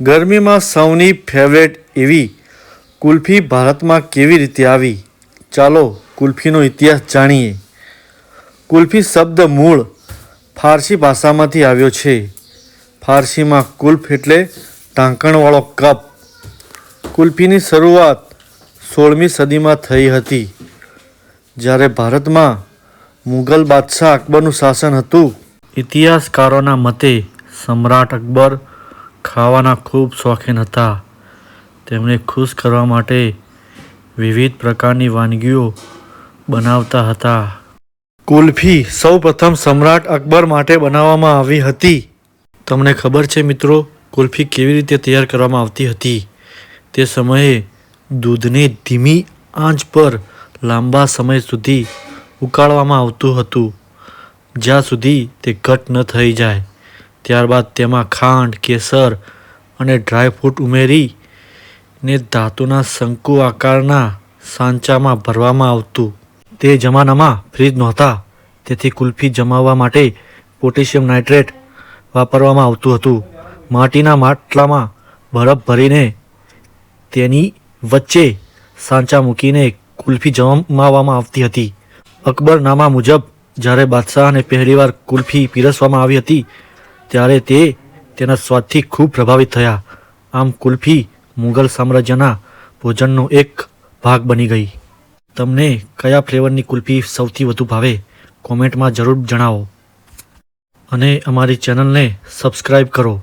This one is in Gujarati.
ગરમીમાં સૌની ફેવરેટ એવી કુલ્ફી ભારતમાં કેવી રીતે આવી? ચાલો કુલ્ફીનો ઇતિહાસ જાણીએ. કુલ્ફી શબ્દ મૂળ ફારસી ભાષામાંથી આવ્યો છે. ફારસીમાં કુલ્ફ એટલે ઢાંકણવાળો કપ. કુલ્ફીની શરૂઆત 16મી સદીમાં થઈ હતી, જ્યારે ભારતમાં મુગલ બાદશાહ અકબરનું શાસન હતું. ઇતિહાસકારોના મતે સમ્રાટ અકબર ખાવાના ખૂબ શોખીન હતા. તેમને ખુશ કરવા માટે વિવિધ પ્રકારની વાનગીઓ બનાવતા હતા. કુલ્ફી સૌપ્રથમ સમ્રાટ અકબર માટે બનાવવામાં આવી હતી. તમને ખબર છે મિત્રો, કુલ્ફી કેવી રીતે તૈયાર કરવામાં આવતી હતી? તે સમયે દૂધને ધીમી આંચ પર લાંબા સમય સુધી ઉકાળવામાં આવતું હતું, જ્યાં સુધી તે ઘટ્ટ ન થઈ જાય. ત્યારબાદ તેમાં ખાંડ, કેસર અને ડ્રાયફ્રૂટ ઉમેરીને ધાતુના શંકુ આકારના સાંચામાં ભરવામાં આવતું. તે જમાનામાં ફ્રીજ નહોતા, તેથી કુલ્ફી જમાવવા માટે પોટેશિયમ નાઇટ્રેટ વાપરવામાં આવતું હતું. માટીના માટલામાં બરફ ભરીને તેની વચ્ચે સાંચા મૂકીને કુલ્ફી જમાવવામાં આવતી હતી. અકબરનામા મુજબ જ્યારે બાદશાહને પહેલીવાર કુલ્ફી પીરસવામાં આવી હતી, ત્યારે તે તેના સ્વાદથી ખૂબ પ્રભાવિત થયા. આમ કુલ્ફી મુગલ સામ્રાજ્યના ભોજનનો એક ભાગ બની ગઈ. તમને કયા ફ્લેવરની કુલ્ફી સૌથી વધુ ભાવે? કોમેન્ટમાં જરૂર જણાવો અને અમારી ચેનલને સબસ્ક્રાઈબ કરો.